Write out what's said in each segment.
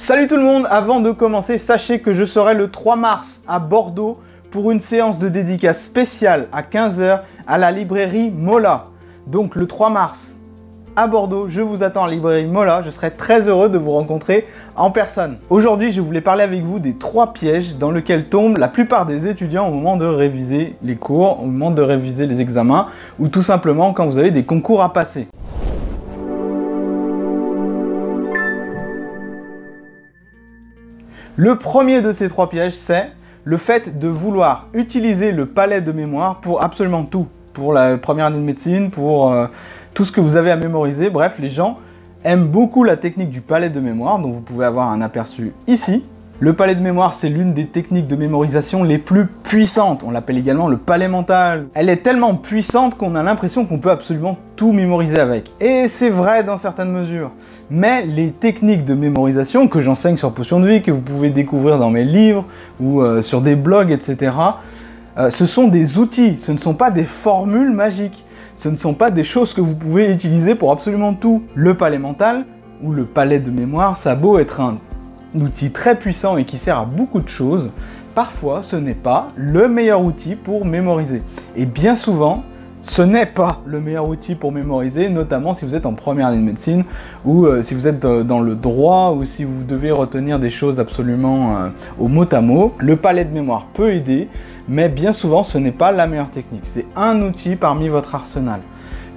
Salut tout le monde, avant de commencer, sachez que je serai le 3 mars à Bordeaux pour une séance de dédicace spéciale à 15 h à la librairie Mola. Donc le 3 mars à Bordeaux, je vous attends à la librairie Mola, je serai très heureux de vous rencontrer en personne. Aujourd'hui, je voulais parler avec vous des 3 pièges dans lesquels tombent la plupart des étudiants au moment de réviser les cours, au moment de réviser les examens, ou tout simplement quand vous avez des concours à passer. Le premier de ces 3 pièges, c'est le fait de vouloir utiliser le palais de mémoire pour absolument tout. Pour la première année de médecine, pour tout ce que vous avez à mémoriser. Bref, les gens aiment beaucoup la technique du palais de mémoire, dont vous pouvez avoir un aperçu ici. Le palais de mémoire, c'est l'une des techniques de mémorisation les plus puissantes. On l'appelle également le palais mental. Elle est tellement puissante qu'on a l'impression qu'on peut absolument tout mémoriser avec. Et c'est vrai dans certaines mesures. Mais les techniques de mémorisation que j'enseigne sur Potion de Vie, que vous pouvez découvrir dans mes livres ou sur des blogs, etc., ce sont des outils, ce ne sont pas des formules magiques. Ce ne sont pas des choses que vous pouvez utiliser pour absolument tout. Le palais mental ou le palais de mémoire, ça a beau être un outil très puissant et qui sert à beaucoup de choses, parfois ce n'est pas le meilleur outil pour mémoriser. Et bien souvent, ce n'est pas le meilleur outil pour mémoriser, notamment si vous êtes en première année de médecine, ou si vous êtes dans le droit, ou si vous devez retenir des choses absolument au mot à mot. Le palais de mémoire peut aider, mais bien souvent ce n'est pas la meilleure technique. C'est un outil parmi votre arsenal.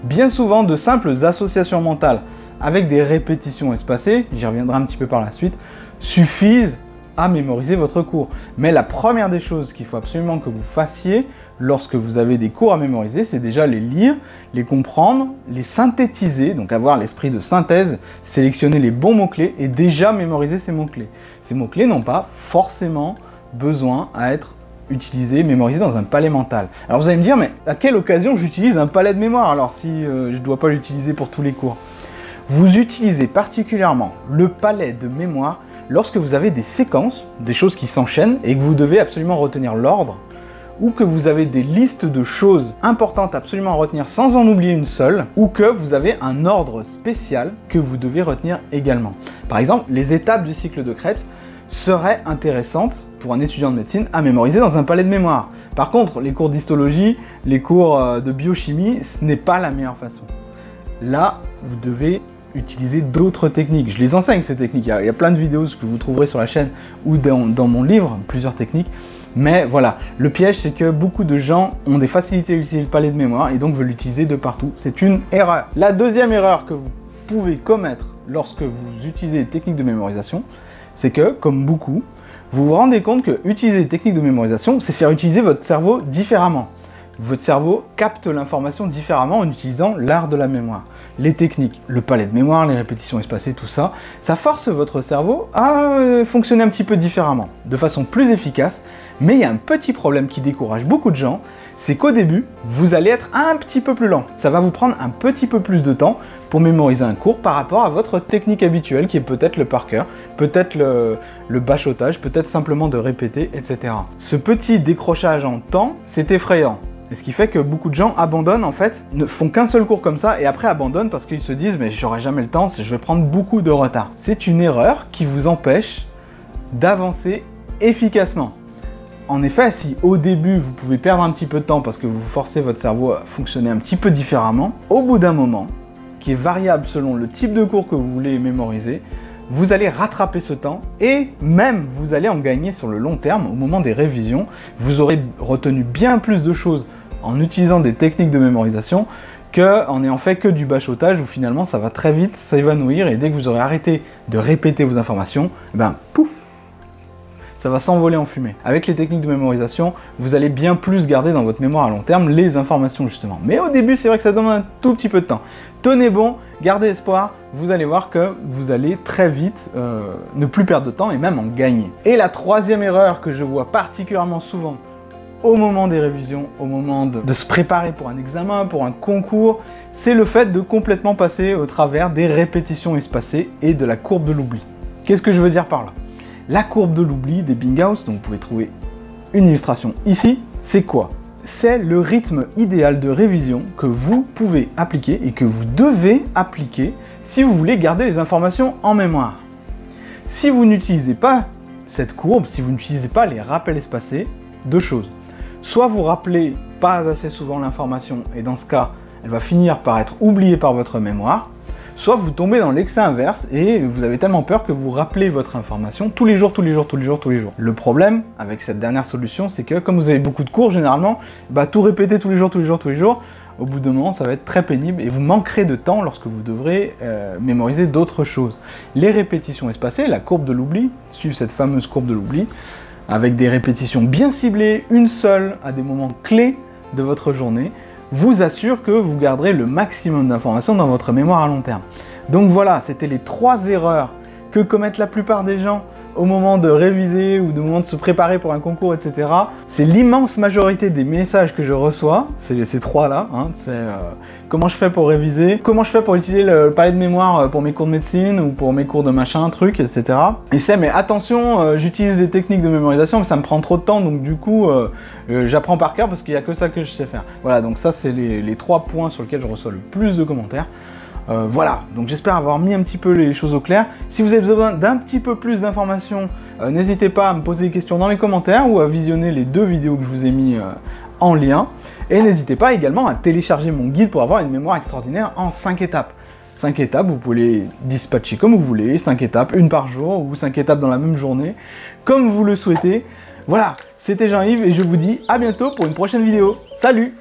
Bien souvent, de simples associations mentales avec des répétitions espacées, j'y reviendrai un petit peu par la suite, suffisent à mémoriser votre cours. Mais la première des choses qu'il faut absolument que vous fassiez lorsque vous avez des cours à mémoriser, c'est déjà les lire, les comprendre, les synthétiser, donc avoir l'esprit de synthèse, sélectionner les bons mots-clés et déjà mémoriser ces mots-clés. Ces mots-clés n'ont pas forcément besoin à être utilisés, mémorisés dans un palais mental. Alors vous allez me dire, mais à quelle occasion j'utilise un palais de mémoire alors si je ne dois pas l'utiliser pour tous les cours? Vous utilisez particulièrement le palais de mémoire lorsque vous avez des séquences, des choses qui s'enchaînent et que vous devez absolument retenir l'ordre, ou que vous avez des listes de choses importantes absolument à retenir sans en oublier une seule, ou que vous avez un ordre spécial que vous devez retenir également. Par exemple, les étapes du cycle de Krebs seraient intéressantes pour un étudiant de médecine à mémoriser dans un palais de mémoire. Par contre, les cours d'histologie, les cours de biochimie, ce n'est pas la meilleure façon. Là, vous devez utiliser d'autres techniques. Je les enseigne ces techniques. Il y a plein de vidéos que vous trouverez sur la chaîne ou dans mon livre, plusieurs techniques. Mais voilà, le piège c'est que beaucoup de gens ont des facilités à utiliser le palais de mémoire et donc veulent l'utiliser de partout. C'est une erreur. La deuxième erreur que vous pouvez commettre lorsque vous utilisez les techniques de mémorisation, c'est que, comme beaucoup, vous vous rendez compte que utiliser les techniques de mémorisation, c'est faire utiliser votre cerveau différemment. Votre cerveau capte l'information différemment en utilisant l'art de la mémoire. Les techniques, le palais de mémoire, les répétitions espacées, tout ça, ça force votre cerveau à fonctionner un petit peu différemment, de façon plus efficace. Mais il y a un petit problème qui décourage beaucoup de gens, c'est qu'au début, vous allez être un petit peu plus lent. Ça va vous prendre un petit peu plus de temps pour mémoriser un cours par rapport à votre technique habituelle qui est peut-être le par cœur, peut-être le bachotage, peut-être simplement de répéter, etc. Ce petit décrochage en temps, c'est effrayant. Et ce qui fait que beaucoup de gens abandonnent en fait, ne font qu'un seul cours comme ça et après abandonnent parce qu'ils se disent mais j'aurai jamais le temps, je vais prendre beaucoup de retard. C'est une erreur qui vous empêche d'avancer efficacement. En effet, si au début vous pouvez perdre un petit peu de temps parce que vous forcez votre cerveau à fonctionner un petit peu différemment, au bout d'un moment, qui est variable selon le type de cours que vous voulez mémoriser, vous allez rattraper ce temps et même vous allez en gagner sur le long terme au moment des révisions. Vous aurez retenu bien plus de choses en utilisant des techniques de mémorisation qu'en n'ayant fait que du bachotage où finalement ça va très vite s'évanouir et dès que vous aurez arrêté de répéter vos informations, ben pouf, ça va s'envoler en fumée. Avec les techniques de mémorisation, vous allez bien plus garder dans votre mémoire à long terme les informations justement. Mais au début, c'est vrai que ça demande un tout petit peu de temps. Tenez bon, gardez espoir, vous allez voir que vous allez très vite ne plus perdre de temps et même en gagner. Et la troisième erreur que je vois particulièrement souvent au moment des révisions, au moment de se préparer pour un examen, pour un concours, c'est le fait de complètement passer au travers des répétitions espacées et de la courbe de l'oubli. Qu'est-ce que je veux dire par là? La courbe de l'oubli d'Ebbinghaus, donc vous pouvez trouver une illustration ici, c'est quoi? C'est le rythme idéal de révision que vous pouvez appliquer et que vous devez appliquer si vous voulez garder les informations en mémoire. Si vous n'utilisez pas cette courbe, si vous n'utilisez pas les rappels espacés, deux choses. Soit vous rappelez pas assez souvent l'information, et dans ce cas, elle va finir par être oubliée par votre mémoire, soit vous tombez dans l'excès inverse et vous avez tellement peur que vous rappelez votre information tous les jours. Le problème avec cette dernière solution, c'est que comme vous avez beaucoup de cours, généralement, tout répéter tous les jours, au bout d'un moment, ça va être très pénible et vous manquerez de temps lorsque vous devrez mémoriser d'autres choses. Les répétitions espacées, la courbe de l'oubli, suivent cette fameuse courbe de l'oubli, avec des répétitions bien ciblées, une seule, à des moments clés de votre journée, vous assure que vous garderez le maximum d'informations dans votre mémoire à long terme. Donc voilà, c'était les 3 erreurs que commettent la plupart des gens au moment de réviser ou au moment de se préparer pour un concours, etc. C'est l'immense majorité des messages que je reçois, c'est ces 3-là, hein, comment je fais pour réviser, comment je fais pour utiliser le palais de mémoire pour mes cours de médecine ou pour mes cours de machin, truc, etc. Et c'est, mais attention, j'utilise des techniques de mémorisation, mais ça me prend trop de temps, donc du coup, j'apprends par cœur parce qu'il n'y a que ça que je sais faire. Voilà, donc ça, c'est les 3 points sur lesquels je reçois le plus de commentaires. Voilà, donc j'espère avoir mis un petit peu les choses au clair. Si vous avez besoin d'un petit peu plus d'informations, n'hésitez pas à me poser des questions dans les commentaires ou à visionner les 2 vidéos que je vous ai mis en lien. Et n'hésitez pas également à télécharger mon guide pour avoir une mémoire extraordinaire en 5 étapes. 5 étapes, vous pouvez les dispatcher comme vous voulez, 5 étapes, une par jour ou 5 étapes dans la même journée, comme vous le souhaitez. Voilà, c'était Jean-Yves et je vous dis à bientôt pour une prochaine vidéo. Salut!